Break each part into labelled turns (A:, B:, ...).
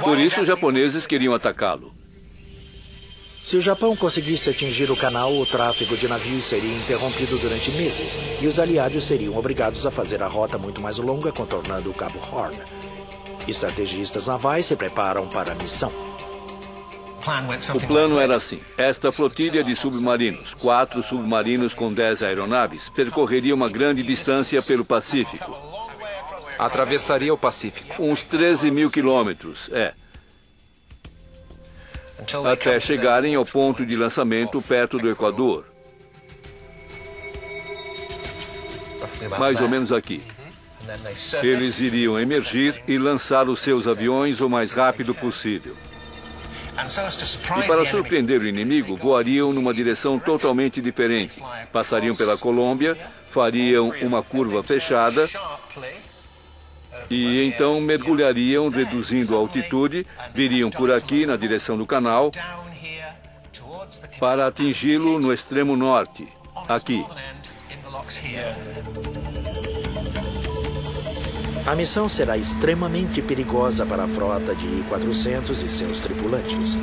A: Por isso, os japoneses queriam atacá-lo.
B: Se o Japão conseguisse atingir o canal, o tráfego de navios seria interrompido durante meses e os aliados seriam obrigados a fazer a rota muito mais longa, contornando o Cabo Horn. Estrategistas navais se preparam para a missão.
A: O plano era assim. Esta flotilha de submarinos, 4 submarinos com 10 aeronaves, percorreria uma grande distância pelo Pacífico.
C: Atravessaria o Pacífico.
A: Uns 13 mil quilômetros, até chegarem ao ponto de lançamento perto do Equador. Mais ou menos aqui. Eles iriam emergir e lançar os seus aviões o mais rápido possível. E para surpreender o inimigo, voariam numa direção totalmente diferente. Passariam pela Colômbia, fariam uma curva fechada e então mergulhariam, reduzindo a altitude, viriam por aqui na direção do canal para atingi-lo no extremo norte, aqui.
B: A missão será extremamente perigosa para a frota de I-400 e seus tripulantes.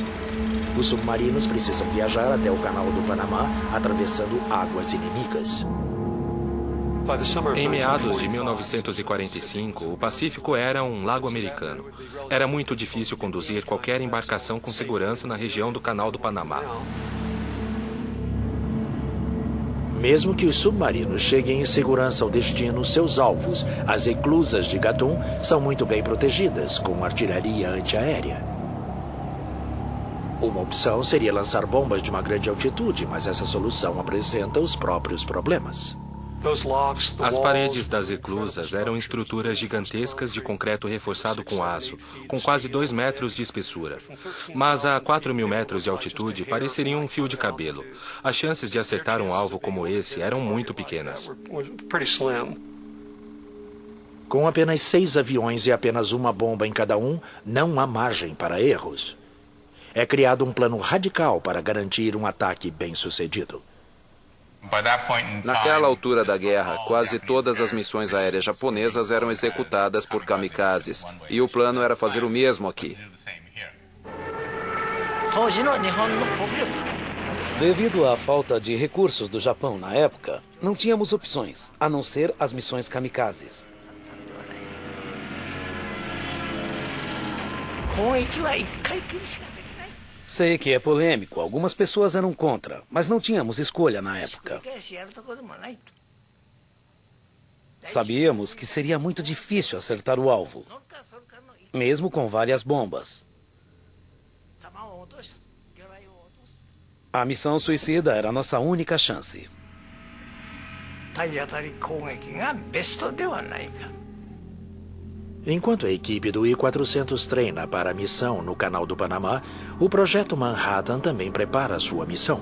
B: Os submarinos precisam viajar até o Canal do Panamá, atravessando águas inimigas.
D: Em meados de 1945, o Pacífico era um lago americano. Era muito difícil conduzir qualquer embarcação com segurança na região do Canal do Panamá.
B: Mesmo que os submarinos cheguem em segurança ao destino, seus alvos, as eclusas de Gatun, são muito bem protegidas, com artilharia antiaérea. Uma opção seria lançar bombas de uma grande altitude, mas essa solução apresenta os próprios problemas.
D: As paredes das eclusas eram estruturas gigantescas de concreto reforçado com aço, com quase 2 metros de espessura. Mas a 4.000 metros de altitude pareceriam um fio de cabelo. As chances de acertar um alvo como esse eram muito pequenas.
B: Com apenas 6 aviões e apenas uma bomba em cada um, não há margem para erros. É criado um plano radical para garantir um ataque bem-sucedido.
C: Naquela altura da guerra, quase todas as missões aéreas japonesas eram executadas por kamikazes, e o plano era fazer o mesmo aqui.
E: Devido à falta de recursos do Japão na época, não tínhamos opções, a não ser as missões kamikazes. Sei que é polêmico, algumas pessoas eram contra, mas não tínhamos escolha na época. Sabíamos que seria muito difícil acertar o alvo, mesmo com várias bombas. A missão suicida era a nossa única chance.
B: Enquanto a equipe do I-400 treina para a missão no Canal do Panamá, o Projeto Manhattan também prepara sua missão.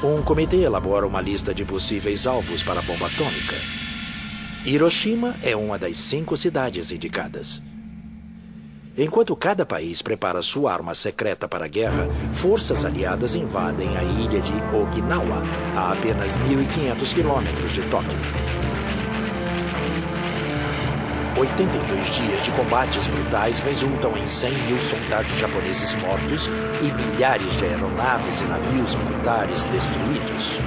B: Um comitê elabora uma lista de possíveis alvos para a bomba atômica. Hiroshima é uma das 5 cidades indicadas. Enquanto cada país prepara sua arma secreta para a guerra, forças aliadas invadem a ilha de Okinawa, a apenas 1.500 quilômetros de Tóquio. 82 dias de combates brutais resultam em 100.000 soldados japoneses mortos e milhares de aeronaves e navios militares destruídos.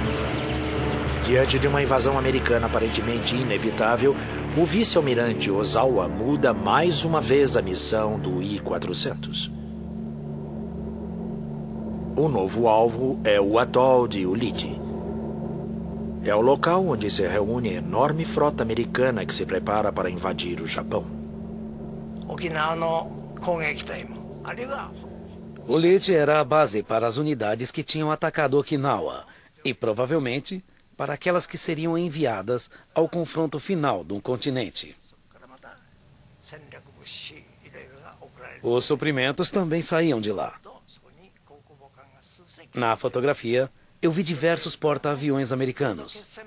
B: Diante de uma invasão americana aparentemente inevitável, o vice-almirante Ozawa muda mais uma vez a missão do I-400. O novo alvo é o atol de Ulithi. É o local onde se reúne a enorme frota americana que se prepara para invadir o Japão.
E: Ulithi era a base para as unidades que tinham atacado Okinawa e, provavelmente, para aquelas que seriam enviadas ao confronto final de um continente. Os suprimentos também saíam de lá. Na fotografia, eu vi diversos porta-aviões americanos.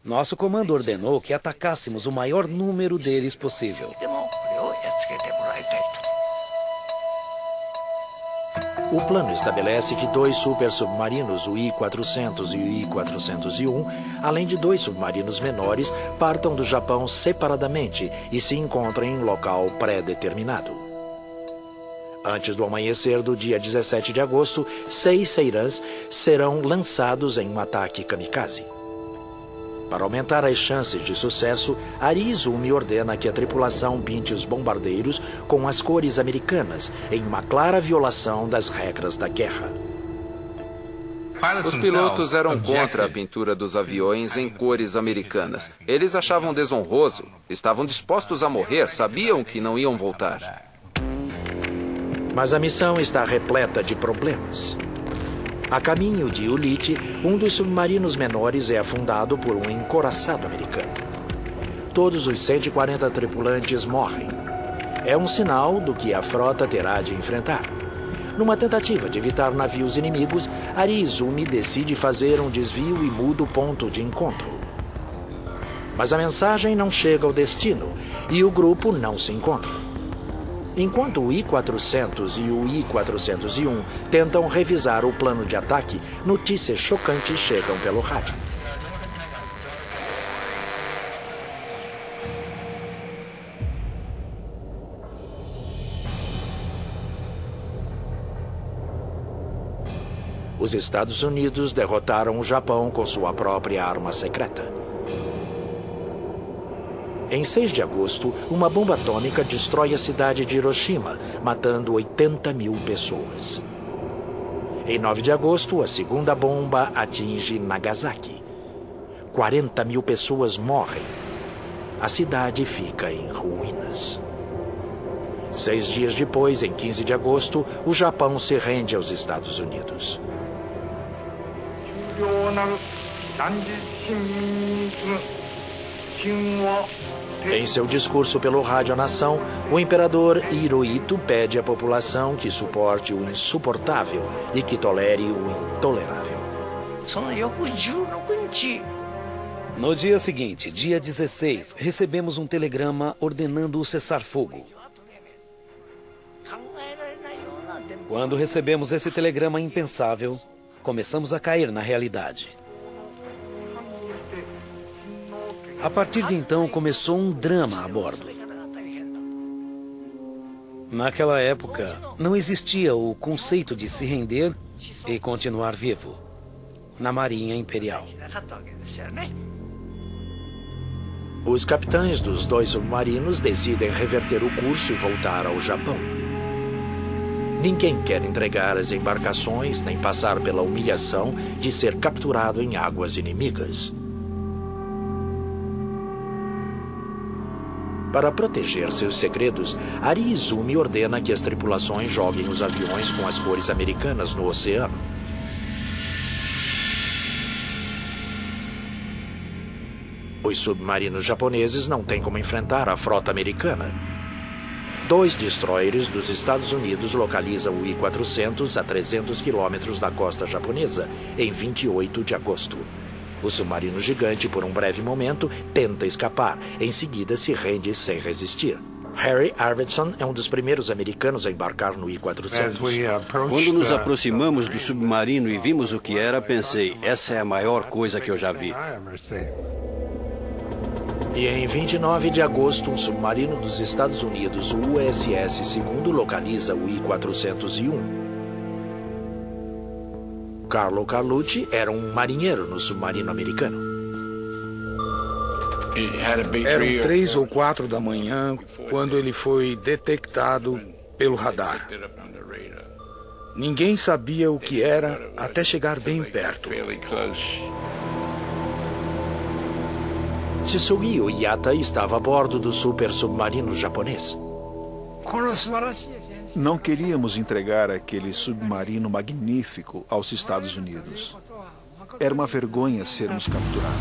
E: Nosso comando ordenou que atacássemos o maior número deles possível.
B: O plano estabelece que 2 super submarinos, o I-400 e o I-401, além de 2 submarinos menores, partam do Japão separadamente e se encontrem em local pré-determinado. Antes do amanhecer do dia 17 de agosto, 6 Seirans serão lançados em um ataque kamikaze. Para aumentar as chances de sucesso, Ari Izumi ordena que a tripulação pinte os bombardeiros com as cores americanas, em uma clara violação das regras da guerra.
C: Os pilotos eram contra a pintura dos aviões em cores americanas. Eles achavam desonroso, estavam dispostos a morrer, sabiam que não iam voltar.
B: Mas a missão está repleta de problemas. A caminho de Ulithi, um dos submarinos menores é afundado por um encouraçado americano. Todos os 140 tripulantes morrem. É um sinal do que a frota terá de enfrentar. Numa tentativa de evitar navios inimigos, Ari Izumi decide fazer um desvio e muda o ponto de encontro. Mas a mensagem não chega ao destino e o grupo não se encontra. Enquanto o I-400 e o I-401 tentam revisar o plano de ataque, notícias chocantes chegam pelo rádio. Os Estados Unidos derrotaram o Japão com sua própria arma secreta. Em 6 de agosto, uma bomba atômica destrói a cidade de Hiroshima, matando 80 mil pessoas. Em 9 de agosto, a segunda bomba atinge Nagasaki. 40 mil pessoas morrem. A cidade fica em ruínas. 6 dias depois, em 15 de agosto, o Japão se rende aos Estados Unidos. Em seu discurso pelo Rádio Nação, o imperador Hirohito pede à população que suporte o insuportável e que tolere o intolerável.
E: No dia seguinte, dia 16, recebemos um telegrama ordenando o cessar-fogo. Quando recebemos esse telegrama impensável, começamos a cair na realidade. A partir de então, começou um drama a bordo. Naquela época, não existia o conceito de se render e continuar vivo na Marinha Imperial.
B: Os capitães dos 2 submarinos decidem reverter o curso e voltar ao Japão. Ninguém quer entregar as embarcações nem passar pela humilhação de ser capturado em águas inimigas. Para proteger seus segredos, Ari Izumi ordena que as tripulações joguem os aviões com as cores americanas no oceano. Os submarinos japoneses não têm como enfrentar a frota americana. 2 destroyers dos Estados Unidos localizam o I-400 a 300 quilômetros da costa japonesa, em 28 de agosto. O submarino gigante, por um breve momento, tenta escapar. Em seguida, se rende sem resistir. Harry Arvidsson é um dos primeiros americanos a embarcar no I-400.
F: Quando nos aproximamos do submarino e vimos o que era, pensei, essa é a maior coisa que eu já vi.
B: E em 29 de agosto, um submarino dos Estados Unidos, o USS Segundo, localiza o I-401. Carlo Carlucci era um marinheiro no submarino americano.
G: Eram 3 ou 4 da manhã quando ele foi detectado pelo radar. Ninguém sabia o que era até chegar bem perto.
B: Tsugi Oyata estava a bordo do super submarino japonês.
H: Não queríamos entregar aquele submarino magnífico aos Estados Unidos. Era uma vergonha sermos capturados.